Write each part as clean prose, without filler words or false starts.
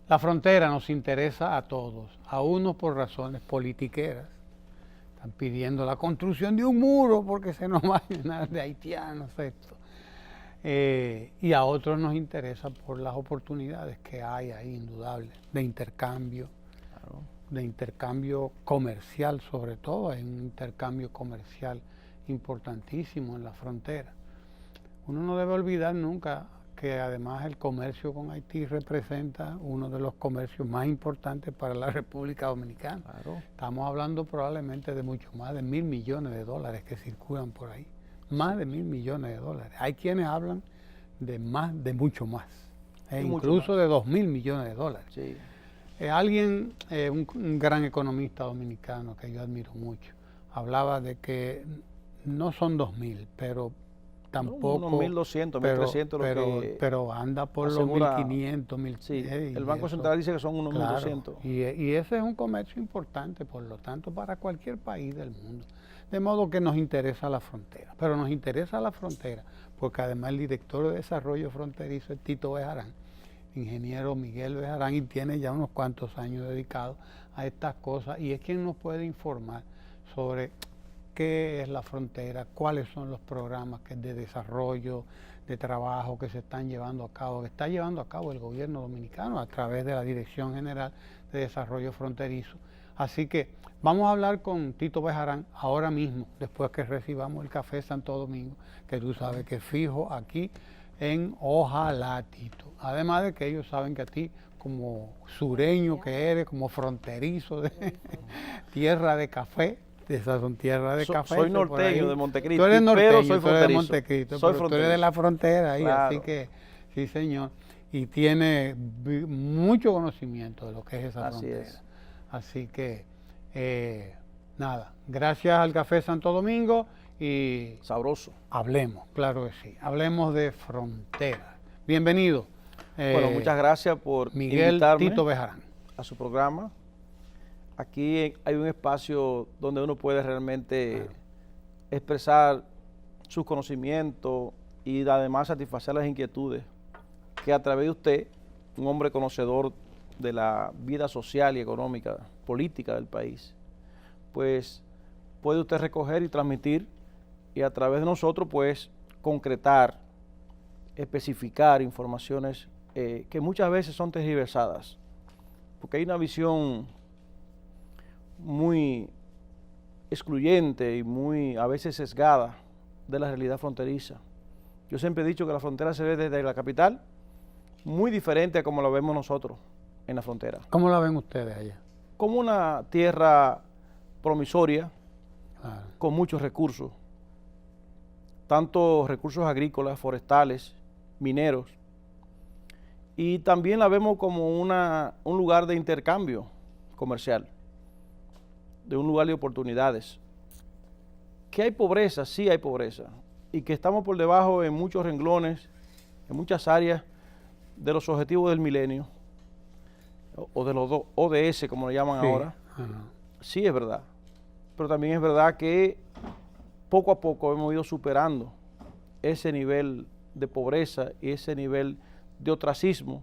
La frontera nos interesa a todos, a unos por razones politiqueras. Están pidiendo la construcción de un muro porque se nos va a llenar de haitianos esto. Y a otros nos interesa por las oportunidades que hay ahí, indudables, de intercambio, claro, de intercambio comercial sobre todo. Hay un intercambio comercial importantísimo en la frontera. Uno no debe olvidar nunca que además el comercio con Haití representa uno de los comercios más importantes para la República Dominicana. Claro. Estamos hablando probablemente de mucho más de $1.000 millones que circulan por ahí. Más de $1.000 millones. Hay quienes hablan de más, de mucho más, incluso más, de $2.000 millones. Sí. Un gran economista dominicano que yo admiro mucho, hablaba de que no son 2.000, pero tampoco... Unos 1.200, 1.300. Pero anda por asegura, los 1.500, 1.000. Sí, el Banco Central dice que son unos 1.200. Y ese es un comercio importante, por lo tanto, para cualquier país del mundo. De modo que nos interesa la frontera. Pero nos interesa la frontera porque además el director de desarrollo fronterizo es Tito Bejarán, ingeniero Miguel Bejarán, y tiene ya unos cuantos años dedicados a estas cosas y es quien nos puede informar sobre qué es la frontera, cuáles son los programas de desarrollo, de trabajo que se están llevando a cabo, que está llevando a cabo el gobierno dominicano a través de la Dirección General de Desarrollo Fronterizo. Así que vamos a hablar con Tito Bejarán ahora mismo, después que recibamos el Café Santo Domingo, que tú sabes que es fijo aquí en Ojalá, Tito. Además de que ellos saben que a ti, como sureño que eres, como fronterizo de tierra de café, esas son tierras de café. Soy norteño de Montecristo, tú eres norteño, pero soy tú eres de Montecristo, soy pero tú eres de la frontera ahí, claro. Así que sí, señor, y tiene mucho conocimiento de lo que es esa frontera. Así que, nada, gracias al Café Santo Domingo y... Sabroso. Hablemos, claro que sí, hablemos de frontera. Bienvenido. Bueno, muchas gracias por Miguel invitarme Tito Bejarán a su programa. Aquí hay un espacio donde uno puede realmente expresar sus conocimientos y además satisfacer las inquietudes que a través de usted, un hombre conocedor de la vida social y económica, política del país, pues puede usted recoger y transmitir y a través de nosotros pues concretar, especificar informaciones que muchas veces son tergiversadas, porque hay una visión muy excluyente y muy a veces sesgada de la realidad fronteriza. Yo siempre he dicho que la frontera se ve desde la capital muy diferente a como la vemos nosotros en la frontera. ¿Cómo la ven ustedes allá? Como una tierra promisoria, con muchos recursos, tanto recursos agrícolas, forestales, mineros, y también la vemos como un lugar de intercambio comercial, de un lugar de oportunidades. ¿Que hay pobreza? Sí hay pobreza, y que estamos por debajo en muchos renglones, en muchas áreas de los objetivos del milenio, o de los ODS, como le llaman ahora. Sí es verdad, pero también es verdad que poco a poco hemos ido superando ese nivel de pobreza y ese nivel de ostracismo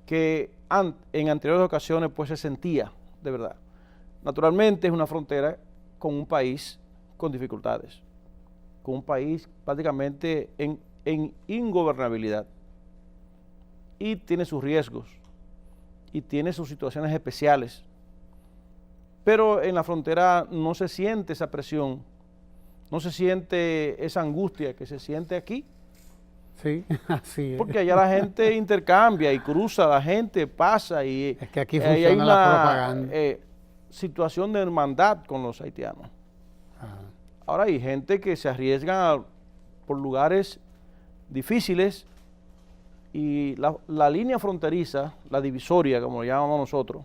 que en anteriores ocasiones pues se sentía de verdad. Naturalmente es una frontera con un país con dificultades, con un país prácticamente en ingobernabilidad, y tiene sus riesgos y tiene sus situaciones especiales, pero en la frontera no se siente esa presión, no se siente esa angustia que se siente aquí. Sí, así es. Porque allá la gente intercambia y cruza, la gente pasa y es que aquí funciona la propaganda. Situación de hermandad con los haitianos. Ahora hay gente que se arriesga por lugares difíciles y la línea fronteriza, la divisoria, como lo llamamos nosotros,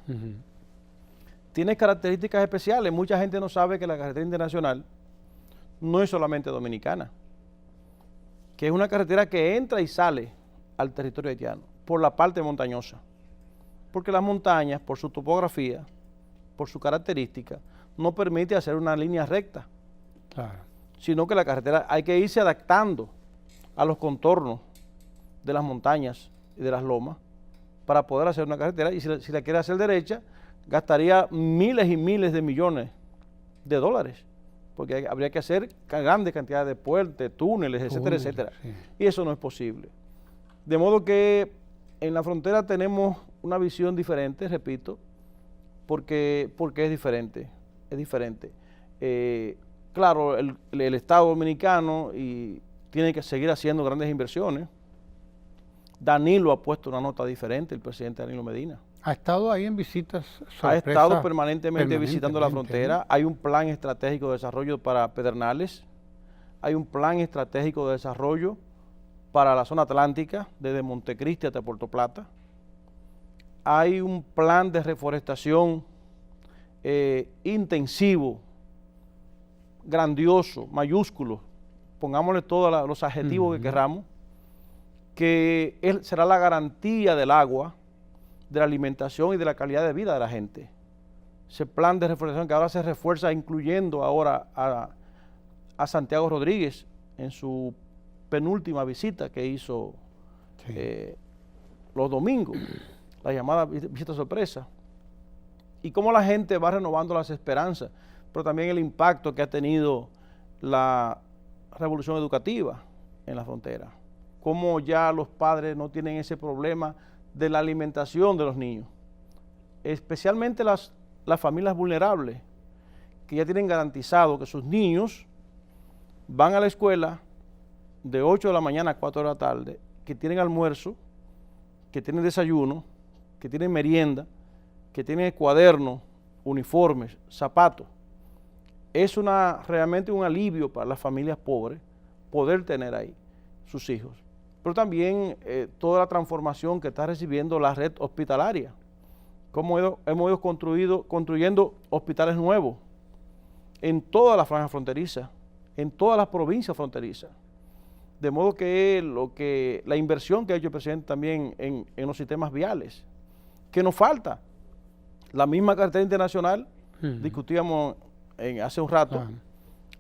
tiene características especiales. Mucha gente no sabe que la carretera internacional no es solamente dominicana, que es una carretera que entra y sale al territorio haitiano por la parte montañosa, porque las montañas, por su topografía, por su característica, no permite hacer una línea recta, sino que la carretera hay que irse adaptando a los contornos de las montañas y de las lomas para poder hacer una carretera, y si la quiere hacer derecha, gastaría miles y miles de millones de dólares, porque habría que hacer grandes cantidades de puentes, túneles, etcétera, etcétera. Sí. Y eso no es posible. De modo que en la frontera tenemos una visión diferente, repito, porque es diferente, es diferente. Claro, el Estado dominicano tiene que seguir haciendo grandes inversiones. Danilo ha puesto una nota diferente, el presidente Danilo Medina. Ha estado ahí en visitas sorpresa. Ha estado permanentemente visitando la frontera. Hay un plan estratégico de desarrollo para Pedernales. Hay un plan estratégico de desarrollo para la zona atlántica, desde Montecristi hasta Puerto Plata. Hay un plan de reforestación intensivo, grandioso, mayúsculo, pongámosle todos los adjetivos que querramos, que será la garantía del agua, de la alimentación y de la calidad de vida de la gente. Ese plan de reforestación que ahora se refuerza, incluyendo ahora a Santiago Rodríguez en su penúltima visita que hizo los domingos, la llamada visita sorpresa, y cómo la gente va renovando las esperanzas, pero también el impacto que ha tenido la revolución educativa en la frontera, cómo ya los padres no tienen ese problema de la alimentación de los niños, especialmente las familias vulnerables, que ya tienen garantizado que sus niños van a la escuela de 8 de la mañana a 4 de la tarde, que tienen almuerzo, que tienen desayuno, que tienen merienda, que tienen cuadernos, uniformes, zapatos. Es realmente un alivio para las familias pobres poder tener ahí sus hijos. Pero también toda la transformación que está recibiendo la red hospitalaria. Cómo hemos ido construyendo hospitales nuevos en toda la franja fronteriza, en todas las provincias fronterizas. De modo que la inversión que ha hecho el presidente también en los sistemas viales, que nos falta. La misma carretera internacional, discutíamos hace un rato,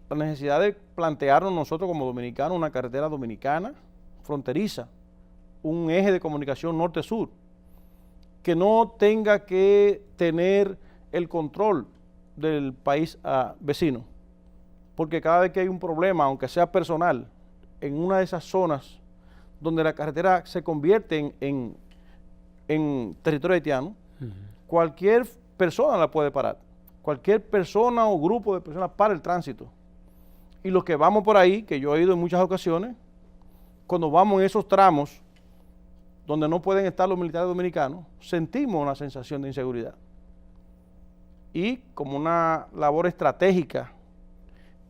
la necesidad de plantearnos nosotros como dominicanos una carretera dominicana fronteriza, un eje de comunicación norte-sur, que no tenga que tener el control del país vecino, porque cada vez que hay un problema, aunque sea personal, en una de esas zonas donde la carretera se convierte en territorio haitiano, cualquier persona la puede parar, cualquier persona o grupo de personas para el tránsito. Y los que vamos por ahí, que yo he ido en muchas ocasiones, cuando vamos en esos tramos donde no pueden estar los militares dominicanos, sentimos una sensación de inseguridad. Y como una labor estratégica,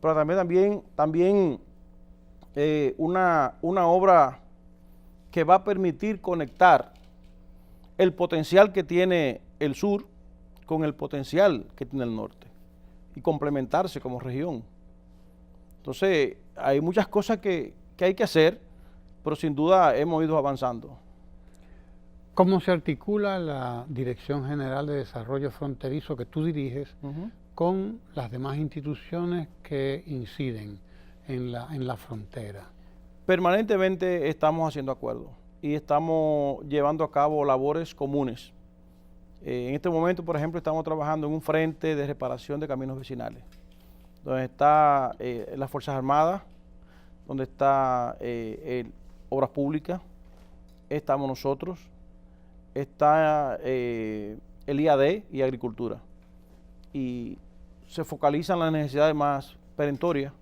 pero también una obra que va a permitir conectar el potencial que tiene el sur con el potencial que tiene el norte y complementarse como región. Entonces, hay muchas cosas que hay que hacer, pero sin duda hemos ido avanzando. ¿Cómo se articula la Dirección General de Desarrollo Fronterizo que tú diriges con las demás instituciones que inciden en la frontera? Permanentemente estamos haciendo acuerdos y estamos llevando a cabo labores comunes. En este momento, por ejemplo, estamos trabajando en un frente de reparación de caminos vecinales, donde está las Fuerzas Armadas, donde está Obras Públicas, estamos nosotros, está el IAD y Agricultura. Y se focalizan las necesidades más perentorias,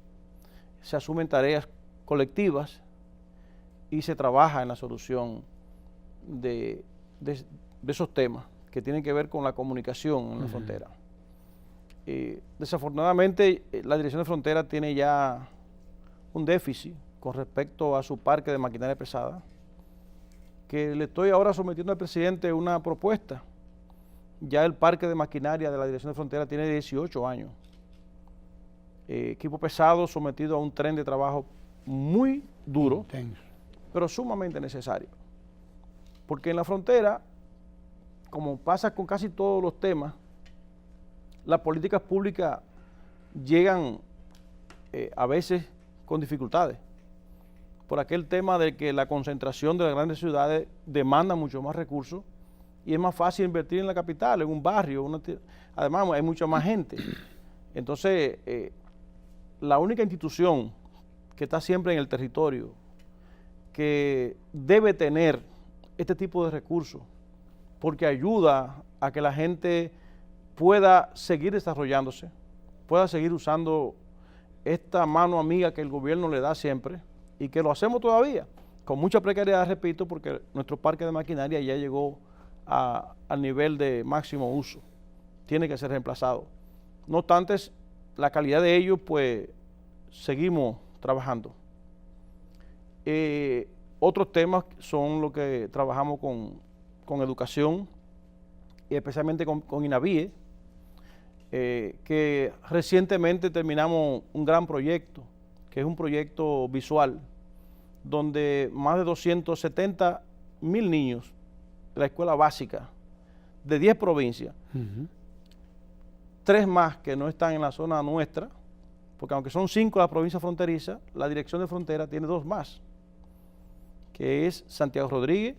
se asumen tareas colectivas y se trabaja en la solución de esos temas que tienen que ver con la comunicación en la frontera. Desafortunadamente, la Dirección de Frontera tiene ya un déficit con respecto a su parque de maquinaria pesada, que le estoy ahora sometiendo al presidente una propuesta. Ya el parque de maquinaria de la Dirección de Frontera tiene 18 años. Equipo pesado sometido a un tren de trabajo muy duro, intenso, pero sumamente necesario. Porque en la frontera, como pasa con casi todos los temas, las políticas públicas llegan a veces con dificultades, por aquel tema de que la concentración de las grandes ciudades demanda mucho más recursos y es más fácil invertir en la capital, en un barrio, además hay mucha más gente. Entonces, la única institución que está siempre en el territorio, que debe tener este tipo de recursos, porque ayuda a que la gente pueda seguir desarrollándose, pueda seguir usando esta mano amiga que el gobierno le da siempre, y que lo hacemos todavía, con mucha precariedad, repito, porque nuestro parque de maquinaria ya llegó al nivel de máximo uso, tiene que ser reemplazado. No obstante, la calidad de ellos, pues, seguimos trabajando. Otros temas son los que trabajamos con educación, y especialmente con INAVIE, que recientemente terminamos un gran proyecto, que es un proyecto visual, donde más de 270,000 niños de la escuela básica de 10 provincias, 3 más que no están en la zona nuestra, porque aunque son 5 las provincias fronterizas, la dirección de frontera tiene 2 más, que es Santiago Rodríguez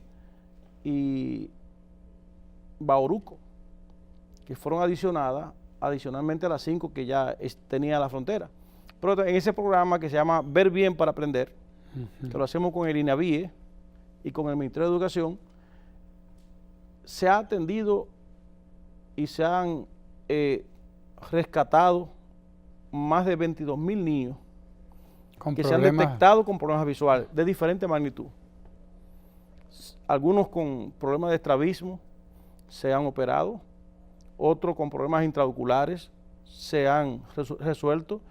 y Bauruco, que fueron adicionalmente a las 5 que ya tenía la frontera. Pero en ese programa que se llama Ver Bien para Aprender, que lo hacemos con el INAVIE y con el Ministerio de Educación, se ha atendido y se han rescatado más de 22,000 niños que se han detectado con problemas visuales de diferente magnitud. Algunos con problemas de estrabismo se han operado, otros con problemas intraoculares se han resuelto,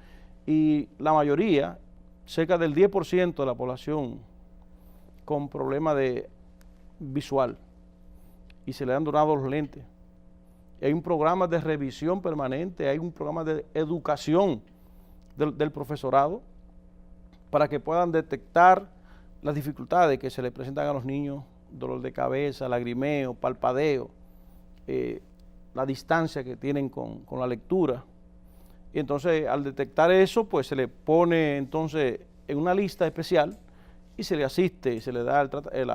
y la mayoría, cerca del 10% de la población, con problemas de visual, y se le han donado los lentes. Hay un programa de revisión permanente, hay un programa de educación del profesorado para que puedan detectar las dificultades que se le presentan a los niños: dolor de cabeza, lagrimeo, palpadeo, la distancia que tienen con la lectura. Y entonces, al detectar eso, pues se le pone entonces en una lista especial y se le asiste y se le da el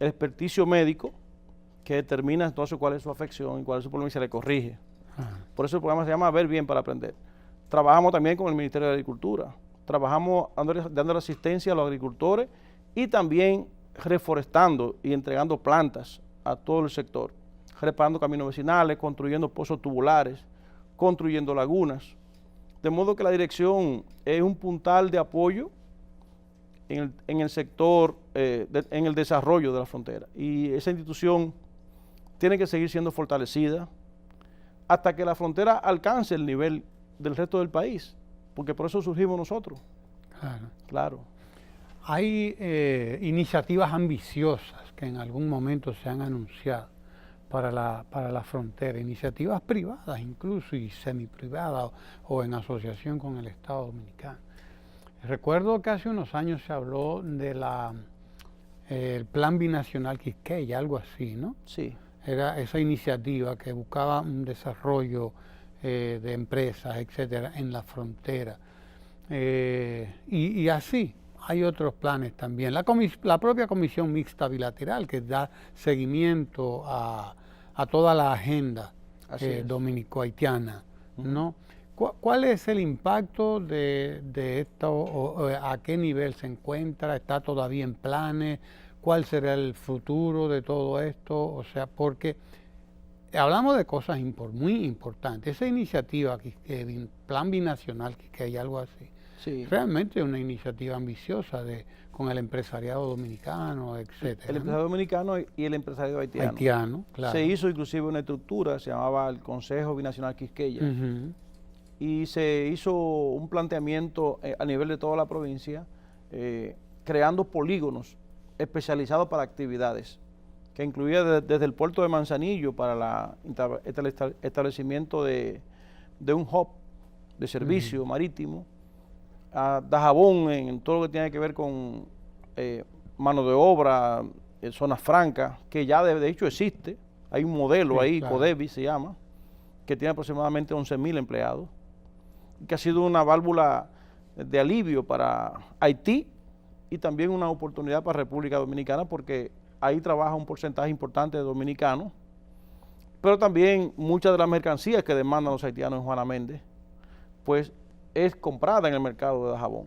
experticio médico, que determina entonces cuál es su afección y cuál es su problema, y se le corrige. Por eso el programa se llama Ver Bien para Aprender. Trabajamos también con el Ministerio de Agricultura, trabajamos dando asistencia a los agricultores y también reforestando y entregando plantas a todo el sector, reparando caminos vecinales, construyendo pozos tubulares, construyendo lagunas, de modo que la dirección es un puntal de apoyo en el sector, en el desarrollo de la frontera, y esa institución tiene que seguir siendo fortalecida hasta que la frontera alcance el nivel del resto del país, porque por eso surgimos nosotros. Claro. Hay iniciativas ambiciosas que en algún momento se han anunciado para la frontera, iniciativas privadas incluso y semiprivadas o en asociación con el Estado Dominicano. Recuerdo que hace unos años se habló de el Plan Binacional Quisqueya, algo así, ¿no? Sí. Era esa iniciativa que buscaba un desarrollo de empresas, etcétera, en la frontera. Y así, hay otros planes también. La propia Comisión Mixta Bilateral, que da seguimiento a toda la agenda dominico-haitiana, ¿no? ¿Cuál es el impacto de esto? O ¿a qué nivel se encuentra? ¿Está todavía en planes? ¿Cuál será el futuro de todo esto? O sea, porque hablamos de cosas muy importantes. Esa iniciativa, Plan Binacional, que hay algo así, sí, realmente es una iniciativa ambiciosa con el empresariado dominicano, etcétera. El empresariado dominicano y el empresariado haitiano. Claro. Se hizo inclusive una estructura, se llamaba el Consejo Binacional Quisqueya, y se hizo un planteamiento a nivel de toda la provincia, creando polígonos especializados para actividades, que incluía desde el puerto de Manzanillo para el establecimiento de un hub de servicio marítimo, a Dajabón en todo lo que tiene que ver con mano de obra, zonas francas, que ya de hecho existe. Hay un modelo ahí, claro. CODEVI se llama, que tiene aproximadamente 11,000 empleados, que ha sido una válvula de alivio para Haití y también una oportunidad para República Dominicana, porque ahí trabaja un porcentaje importante de dominicanos, pero también muchas de las mercancías que demandan los haitianos en Juana Méndez, pues es comprada en el mercado de Dajabón,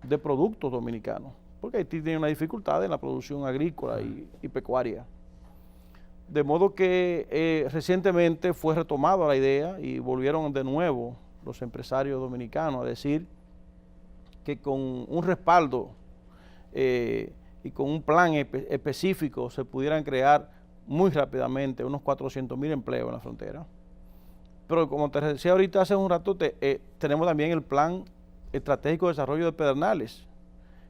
de productos dominicanos, porque Haití tiene una dificultad en la producción agrícola y pecuaria. De modo que recientemente fue retomada la idea y volvieron de nuevo los empresarios dominicanos a decir que con un respaldo y con un plan específico se pudieran crear muy rápidamente unos 400,000 empleos en la frontera. Pero como te decía ahorita hace un rato, tenemos también el plan estratégico de desarrollo de Pedernales,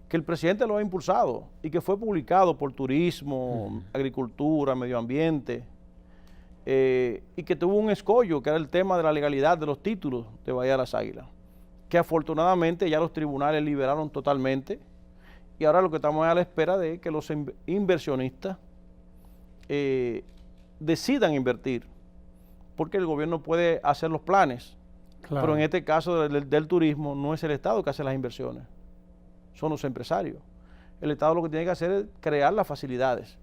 que el presidente lo ha impulsado y que fue publicado por Turismo, Agricultura, Medio Ambiente, y que tuvo un escollo, que era el tema de la legalidad de los títulos de Bahía de las Águilas, que afortunadamente ya los tribunales liberaron totalmente, y ahora lo que estamos a la espera de que los inversionistas decidan invertir, porque el gobierno puede hacer los planes, claro, pero en este caso del turismo no es el Estado que hace las inversiones, son los empresarios. El Estado lo que tiene que hacer es crear las facilidades,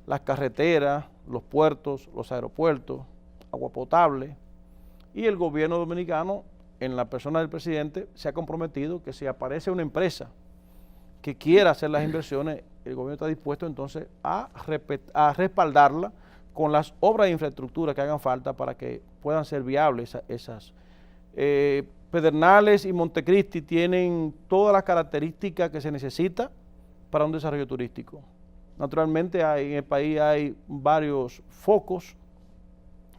las carreteras, los puertos, los aeropuertos, agua potable, y el gobierno dominicano, en la persona del presidente, se ha comprometido que si aparece una empresa que quiera hacer las inversiones, el gobierno está dispuesto entonces a respaldarla con las obras de infraestructura que hagan falta para que puedan ser viables esas. Pedernales y Montecristi tienen todas las características que se necesita para un desarrollo turístico. Naturalmente en el país hay varios focos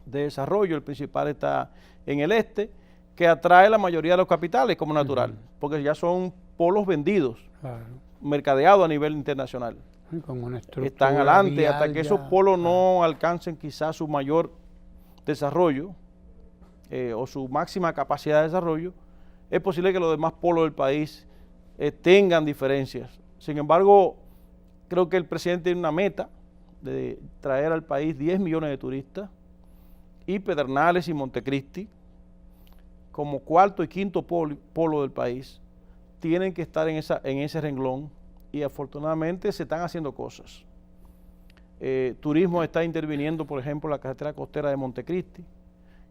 de desarrollo, el principal está en el este, que atrae la mayoría de los capitales como natural, porque ya son polos vendidos, claro, mercadeados a nivel internacional. Con una estructura están adelante hasta que esos polos no alcancen quizás su mayor desarrollo o su máxima capacidad de desarrollo, es posible que los demás polos del país tengan diferencias. Sin embargo, creo que el presidente tiene una meta de traer al país 10 millones de turistas, y Pedernales y Montecristi, como cuarto y quinto polo del país, tienen que estar en ese renglón, y afortunadamente se están haciendo cosas. Turismo está interviniendo, por ejemplo, la carretera costera de Montecristi,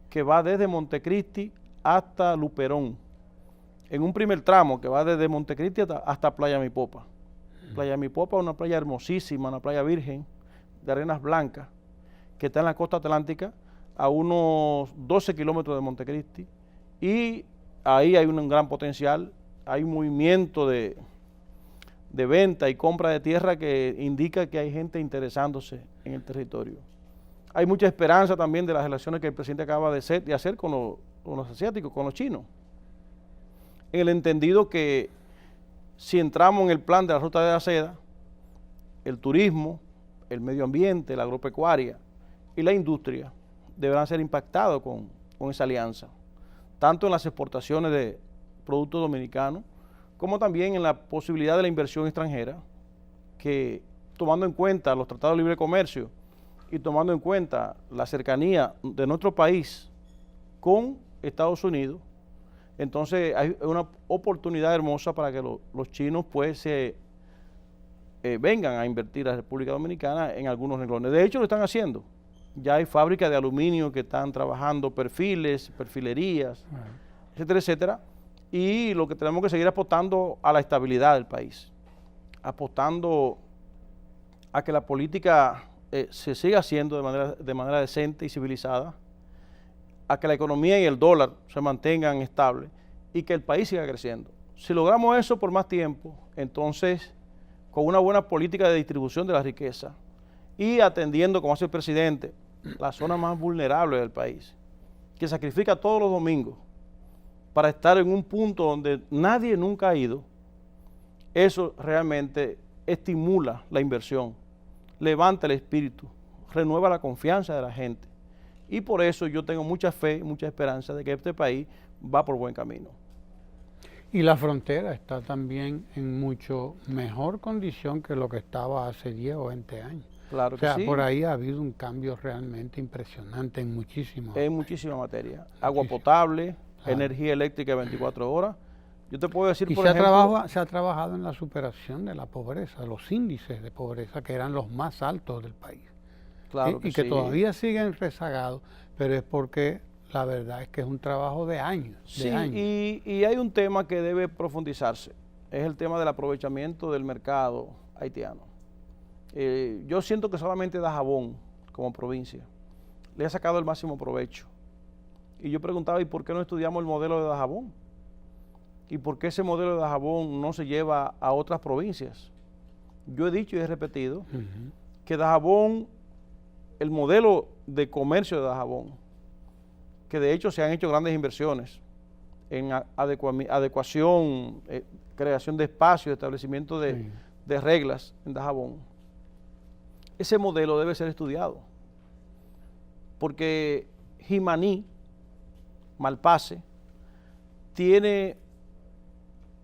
que va desde Montecristi hasta Luperón, en un primer tramo que va desde Montecristi hasta Playa Mipopa. Playa Mipopa es una playa hermosísima, una playa virgen, de arenas blancas, que está en la costa atlántica, a unos 12 kilómetros de Montecristi, y ahí hay un gran potencial, hay movimiento de venta y compra de tierra que indica que hay gente interesándose en el territorio. Hay mucha esperanza también de las relaciones que el presidente acaba de hacer con los asiáticos, con los chinos, en el entendido que si entramos en el plan de la Ruta de la Seda, el turismo, el medio ambiente, la agropecuaria y la industria deberán ser impactados con esa alianza, tanto en las exportaciones de productos dominicanos, como también en la posibilidad de la inversión extranjera, que tomando en cuenta los tratados de libre comercio y tomando en cuenta la cercanía de nuestro país con Estados Unidos, entonces hay una oportunidad hermosa para que los chinos pues vengan a invertir a la República Dominicana en algunos renglones. De hecho lo están haciendo. Ya hay fábricas de aluminio que están trabajando perfiles, perfilerías, etcétera, etcétera. Y lo que tenemos que seguir apostando a la estabilidad del país, apostando a que la política se siga haciendo de manera decente y civilizada, a que la economía y el dólar se mantengan estables y que el país siga creciendo. Si logramos eso por más tiempo, entonces con una buena política de distribución de la riqueza y atendiendo, como hace el presidente, la zona más vulnerable del país, que sacrifica todos los domingos para estar en un punto donde nadie nunca ha ido, eso realmente estimula la inversión, levanta el espíritu, renueva la confianza de la gente. Y por eso yo tengo mucha fe, mucha esperanza de que este país va por buen camino. Y la frontera está también en mucho mejor condición que lo que estaba hace 10 o 20 años. Claro que sí. O sea, por ahí ha habido un cambio realmente impresionante en muchísimas materia. Agua potable, energía eléctrica 24 horas Yo te puedo decir, Y por se ejemplo, se ha trabajado en la superación de la pobreza, los índices de pobreza que eran los más altos del país. claro que Y que sí. todavía siguen rezagados, pero es porque la verdad es que es un trabajo de años. Sí, y hay un tema que debe profundizarse, es el tema del aprovechamiento del mercado haitiano. Yo siento que solamente Dajabón, como provincia, le ha sacado el máximo provecho. Y yo preguntaba, ¿y por qué no estudiamos el modelo de Dajabón? ¿Y por qué ese modelo de Dajabón no se lleva a otras provincias? Yo he dicho y he repetido que Dajabón, el modelo de comercio de Dajabón, que de hecho se han hecho grandes inversiones en adecuación, creación de espacios, establecimiento de reglas en Dajabón. Ese modelo debe ser estudiado, porque Jimaní, Malpase,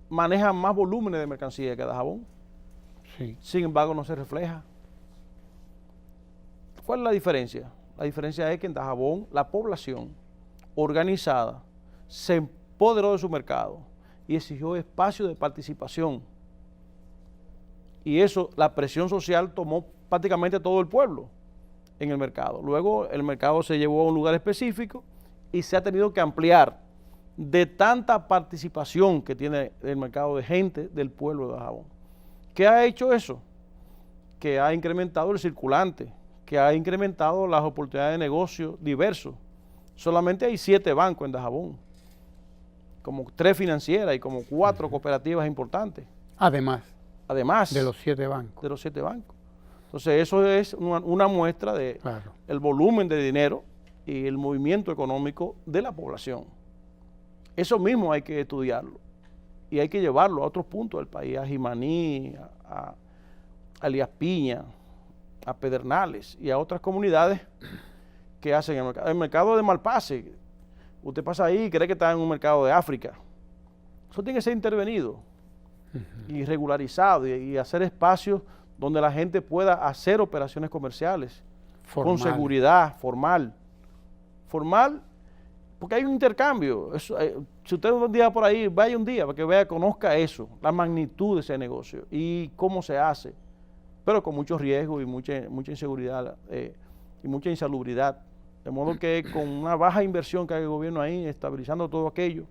maneja más volúmenes de mercancía que Dajabón. Sí. Sin embargo, no se refleja. ¿Cuál es la diferencia? La diferencia es que en Dajabón la población organizada se empoderó de su mercado y exigió espacio de participación. Y eso, la presión social tomó prácticamente todo el pueblo en el mercado. Luego el mercado se llevó a un lugar específico y se ha tenido que ampliar de tanta participación que tiene el mercado de gente del pueblo de Dajabón. ¿Qué ha hecho eso? Que ha incrementado el circulante, que ha incrementado las oportunidades de negocio diversos. Solamente hay 7 bancos en Dajabón, como 3 financieras y como 4 cooperativas importantes. Además de los 7 bancos. De los 7 bancos. Entonces eso es una muestra de el volumen de dinero y el movimiento económico de la población. Eso mismo hay que estudiarlo y hay que llevarlo a otros puntos del país, a Jimaní, a Elías Piña, a Pedernales y a otras comunidades que hacen el mercado. El mercado de Malpase, usted pasa ahí y cree que está en un mercado de África. Eso tiene que ser intervenido y regularizado y hacer espacios donde la gente pueda hacer operaciones comerciales con seguridad, formal, porque hay un intercambio. Eso, si usted un día por ahí, vaya un día para que vea, conozca eso, la magnitud de ese negocio y cómo se hace, pero con mucho riesgo y mucha inseguridad y mucha insalubridad. De modo que con una baja inversión que haga el gobierno ahí, estabilizando todo aquello,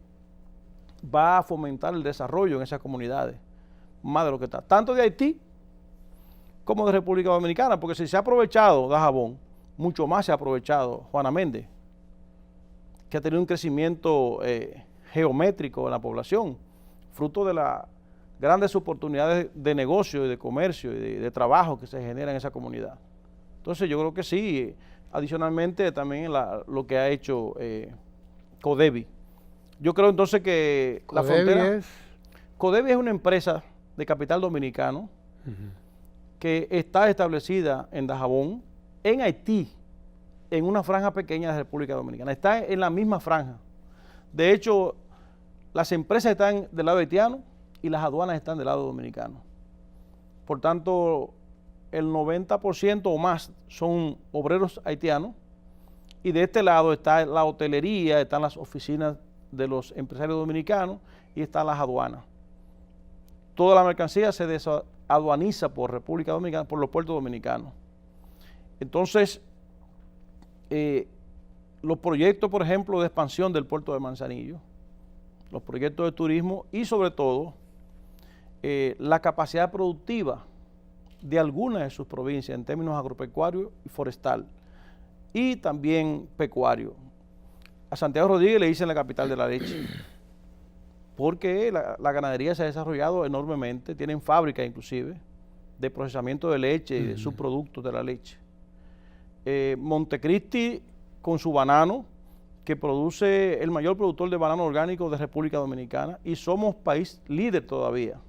va a fomentar el desarrollo en esas comunidades, más de lo que está, tanto de Haití como de República Dominicana, porque si se ha aprovechado Dajabón, mucho más se ha aprovechado Juana Méndez, que ha tenido un crecimiento geométrico en la población, fruto de las grandes oportunidades de negocio y de comercio y de trabajo que se generan en esa comunidad. Entonces yo creo que sí, adicionalmente también lo que ha hecho Codevi. Yo creo entonces que la frontera... Codevi es una empresa de capital dominicano que está establecida en Dajabón, en Haití, en una franja pequeña de República Dominicana. Está en la misma franja. De hecho, las empresas están del lado haitiano y las aduanas están del lado dominicano. Por tanto, el 90% o más son obreros haitianos y de este lado está la hotelería, están las oficinas de los empresarios dominicanos y están las aduanas. Toda la mercancía se desaduaniza por República Dominicana, por los puertos dominicanos. Entonces, los proyectos, por ejemplo, de expansión del puerto de Manzanillo, los proyectos de turismo y sobre todo la capacidad productiva de algunas de sus provincias en términos agropecuarios y forestal y también pecuario. A Santiago Rodríguez le dicen la capital de la leche porque la ganadería se ha desarrollado enormemente, tienen fábricas inclusive de procesamiento de leche y de subproductos de la leche. Montecristi con su banano, que produce el mayor productor de banano orgánico de República Dominicana y somos país líder todavía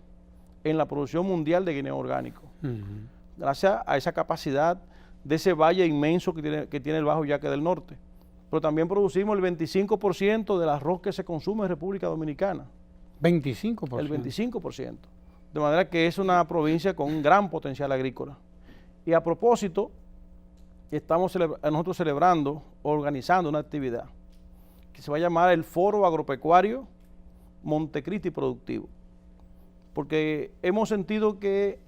en la producción mundial de guineo orgánico. Gracias a esa capacidad de ese valle inmenso que tiene el Bajo Yaque del Norte. Pero también producimos el 25% del arroz que se consume en República Dominicana. 25%. El 25%. De manera que es una provincia con un gran potencial agrícola. Y a propósito, estamos nosotros celebrando, organizando una actividad que se va a llamar el Foro Agropecuario Montecristi productivo, porque hemos sentido que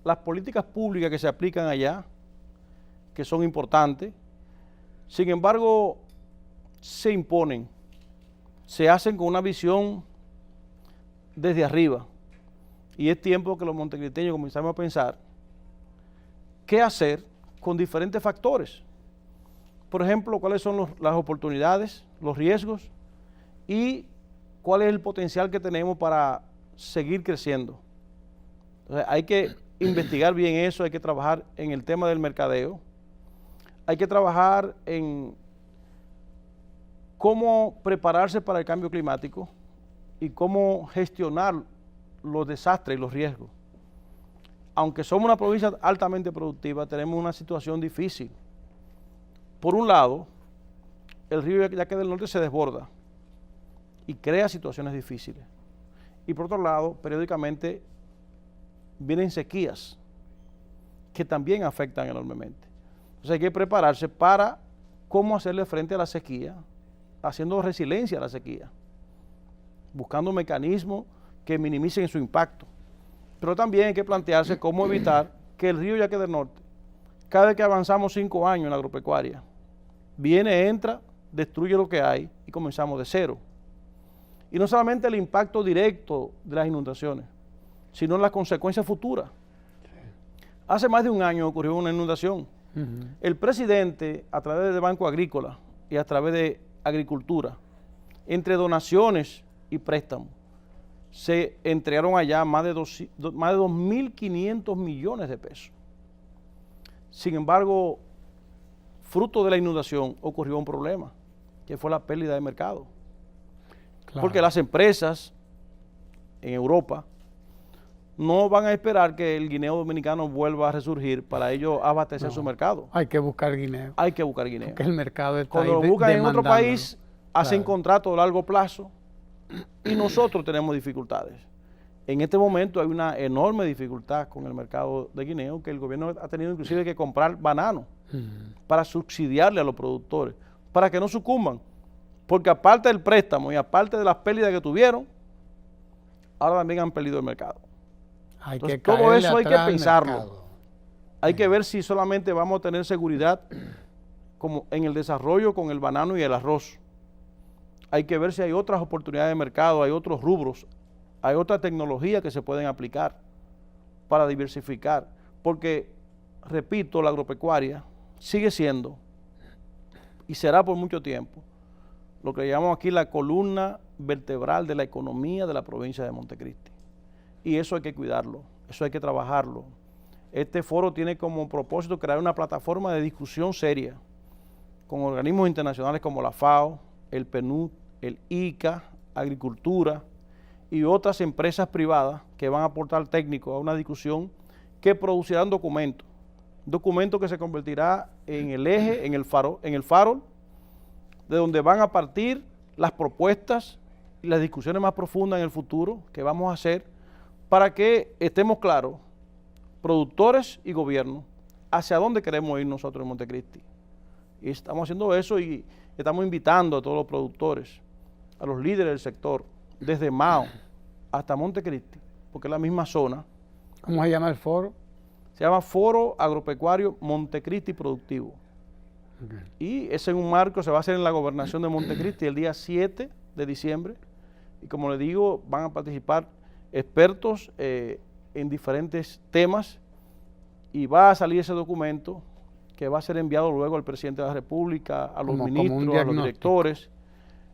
las políticas públicas que se aplican allá, que son importantes, sin embargo, se imponen, se hacen con una visión desde arriba, y es tiempo que los montecristeños comenzamos a pensar qué hacer con diferentes factores. Por ejemplo, cuáles son las oportunidades, los riesgos y cuál es el potencial que tenemos para seguir creciendo. Entonces, hay que investigar bien eso, hay que trabajar en el tema del mercadeo, hay que trabajar en cómo prepararse para el cambio climático y cómo gestionar los desastres y los riesgos. Aunque somos una provincia altamente productiva, tenemos una situación difícil. Por un lado, el río Yaque del Norte se desborda y crea situaciones difíciles. Y por otro lado, periódicamente vienen sequías que también afectan enormemente. Entonces hay que prepararse para cómo hacerle frente a la sequía, haciendo resiliencia a la sequía, buscando mecanismos que minimicen su impacto. Pero también hay que plantearse cómo evitar que el río Yaque del Norte, cada vez que avanzamos 5 años en la agropecuaria, viene, entra, destruye lo que hay y comenzamos de cero. Y no solamente el impacto directo de las inundaciones, sino las consecuencias futuras. Hace más de un año ocurrió una inundación. El presidente, a través del Banco Agrícola y a través de Agricultura, entre donaciones y préstamos, se entregaron allá más de 2.500 millones de pesos. Sin embargo, fruto de la inundación ocurrió un problema, que fue la pérdida de mercado. Claro. Porque las empresas en Europa no van a esperar que el guineo dominicano vuelva a resurgir para ellos abastecer su mercado. Hay que buscar guineo. Hay que buscar guineo. Porque el mercado está Cuando lo buscan en otro país, hacen contratos de largo plazo y nosotros tenemos dificultades. En este momento hay una enorme dificultad con el mercado de guineo, que el gobierno ha tenido inclusive que comprar banano para subsidiarle a los productores, para que no sucumban. Porque aparte del préstamo y aparte de las pérdidas que tuvieron, ahora también han perdido el mercado. Entonces, todo eso hay que pensarlo. Hay que ver si solamente vamos a tener seguridad como en el desarrollo con el banano y el arroz. Hay que ver si hay otras oportunidades de mercado, hay otros rubros, hay otra tecnología que se pueden aplicar para diversificar. Porque, repito, la agropecuaria sigue siendo y será por mucho tiempo lo que llamamos aquí la columna vertebral de la economía de la provincia de Montecristi. Y eso hay que cuidarlo, eso hay que trabajarlo. Este foro tiene como propósito crear una plataforma de discusión seria con organismos internacionales como la FAO, el PNUD, el ICA, Agricultura y otras empresas privadas que van a aportar técnicos a una discusión que producirá un documento que se convertirá en el eje, en el farol, de donde van a partir las propuestas y las discusiones más profundas en el futuro que vamos a hacer para que estemos claros, productores y gobierno, hacia dónde queremos ir nosotros en Montecristi. Y estamos haciendo eso y estamos invitando a todos los productores, a los líderes del sector, desde Mao hasta Montecristi, porque es la misma zona. ¿Cómo se llama el foro? Se llama Foro Agropecuario Montecristi Productivo. Y ese en un marco se va a hacer en la gobernación de Montecristi el día 7 de diciembre. Y como les digo, van a participar expertos en diferentes temas y va a salir ese documento que va a ser enviado luego al presidente de la República, a los ministros, a los directores.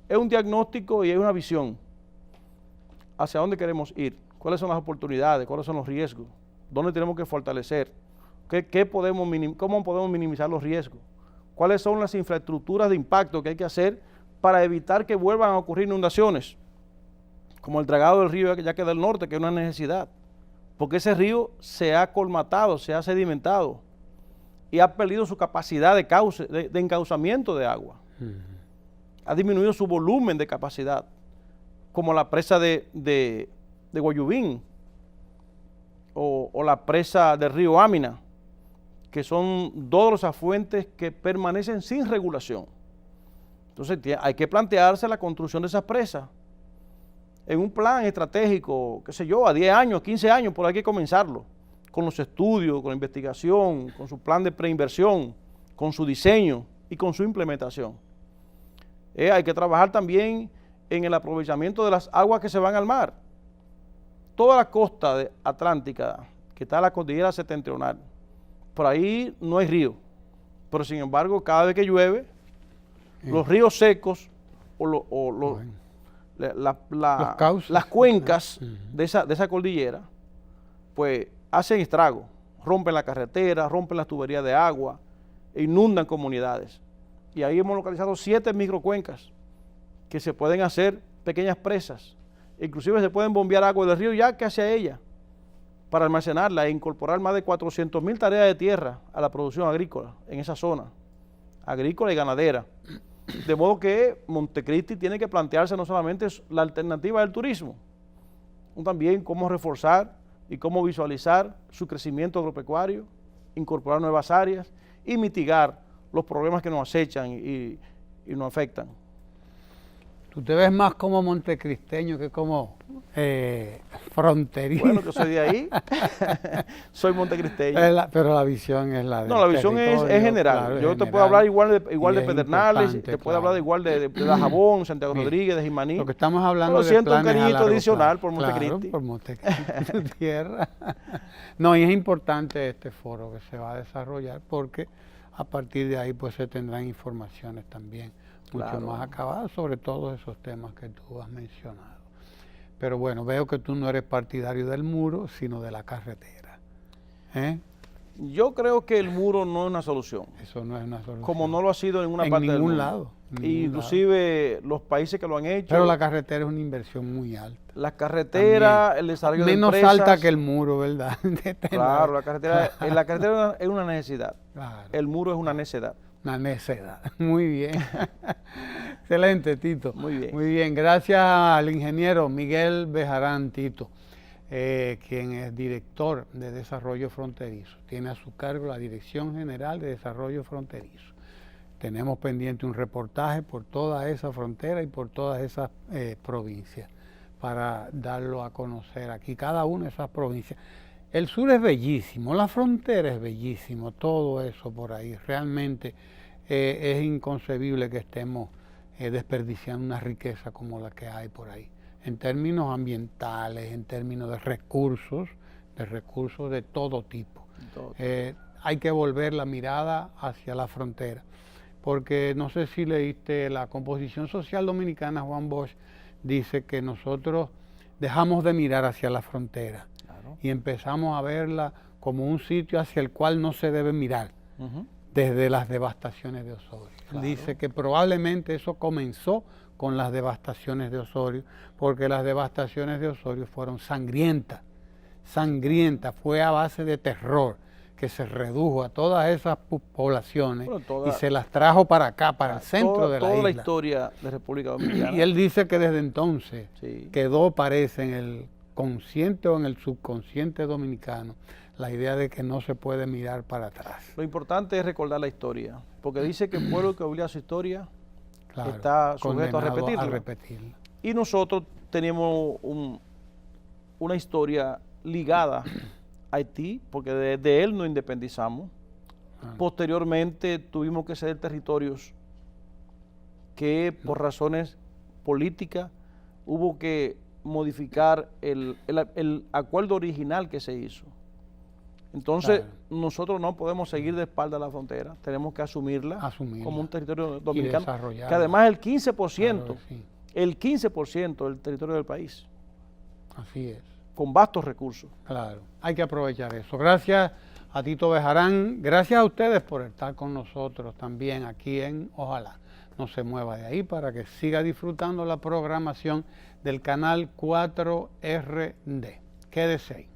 Es un diagnóstico y es una visión hacia dónde queremos ir, cuáles son las oportunidades, cuáles son los riesgos, dónde tenemos que fortalecer, cómo podemos minimizar los riesgos, cuáles son las infraestructuras de impacto que hay que hacer para evitar que vuelvan a ocurrir inundaciones, como el dragado del río Yaque del Norte, que es una necesidad, porque ese río se ha colmatado, se ha sedimentado y ha perdido su capacidad de encauzamiento de agua. Ha disminuido su volumen de capacidad, como la presa de Guayubín o la presa del río Ámina, que son dos los afluentes que permanecen sin regulación. Entonces hay que plantearse la construcción de esas presas en un plan estratégico, qué sé yo, a 10 años, 15 años, por ahí hay que comenzarlo, con los estudios, con la investigación, con su plan de preinversión, con su diseño y con su implementación. Hay que trabajar también en el aprovechamiento de las aguas que se van al mar. Toda la costa atlántica, que está en la cordillera septentrional, por ahí no hay río, pero sin embargo, cada vez que llueve, los ríos secos las cuencas de esa cordillera, pues hacen estragos, rompen la carretera, rompen las tuberías de agua, e inundan comunidades. Y ahí hemos localizado 7 microcuencas que se pueden hacer pequeñas presas. Inclusive se pueden bombear agua del río ya que hacia ella para almacenarla e incorporar más de 400.000 tareas de tierra a la producción agrícola en esa zona, agrícola y ganadera. De modo que Montecristi tiene que plantearse no solamente la alternativa del turismo, sino también cómo reforzar y cómo visualizar su crecimiento agropecuario, incorporar nuevas áreas y mitigar los problemas que nos acechan y nos afectan. Tú te ves más como montecristeño que como fronterizo. Bueno, que soy de ahí, soy montecristeño. Pero la visión es la de. No, la visión es general. Claro, yo te puedo hablar igual de Pedernales, te puedo hablar igual de Dajabón, Santiago Rodríguez, de Jimaní. Lo que estamos hablando pero de siento un cariñito adicional por Montecristi. Montecristi. Claro, por Montecristi, tu tierra. No, y es importante este foro que se va a desarrollar porque a partir de ahí pues se tendrán informaciones también mucho más acabadas sobre todos esos temas que tú has mencionado. Pero bueno, veo que tú no eres partidario del muro, sino de la carretera. Yo creo que el muro no es una solución. Eso no es una solución. Como no lo ha sido en ninguna parte del mundo. En ningún lado. Inclusive los países que lo han hecho. Pero la carretera es una inversión muy alta. La carretera, el desarrollo de empresas. Menos alta que el muro, ¿verdad? Claro, la carretera es una necesidad. Claro. El muro es una necedad. Una necedad. Muy bien. Excelente, Tito. Muy bien. Muy bien. Gracias al ingeniero Miguel Bejarán, Tito, quien es director de Desarrollo Fronterizo. Tiene a su cargo la Dirección General de Desarrollo Fronterizo. Tenemos pendiente un reportaje por toda esa frontera y por todas esas provincias para darlo a conocer aquí, cada una de esas provincias. El sur es bellísimo, la frontera es bellísimo, todo eso por ahí. Realmente es inconcebible que estemos desperdiciando una riqueza como la que hay por ahí, en términos ambientales, en términos de recursos de todo tipo. Hay que volver la mirada hacia la frontera, porque no sé si leíste la Composición Social Dominicana, Juan Bosch dice que nosotros dejamos de mirar hacia la frontera y empezamos a verla como un sitio hacia el cual no se debe mirar desde las devastaciones de Osorio. Claro. Dice que probablemente eso comenzó con las devastaciones de Osorio, porque las devastaciones de Osorio fueron sangrientas, fue a base de terror que se redujo a todas esas poblaciones y se las trajo para acá, para el centro de la isla. Toda la historia de República Dominicana. Y él dice que desde entonces quedó, parece, en el consciente o en el subconsciente dominicano la idea de que no se puede mirar para atrás. Lo importante es recordar la historia, porque dice que el pueblo que olvida su historia está sujeto a repetirla. Y nosotros tenemos una historia ligada a Haití, porque de él nos independizamos. Posteriormente tuvimos que ceder territorios que por razones políticas hubo que modificar el acuerdo original que se hizo. Entonces, nosotros no podemos seguir de espalda a la frontera, tenemos que asumirla como un territorio dominicano, que además es el 15%, el 15% del territorio del país. Así es. Con vastos recursos. Claro, hay que aprovechar eso. Gracias a Tito Bejarán, gracias a ustedes por estar con nosotros también aquí en Ojalá no se mueva de ahí, para que siga disfrutando la programación del canal 4RD. Quédese ahí.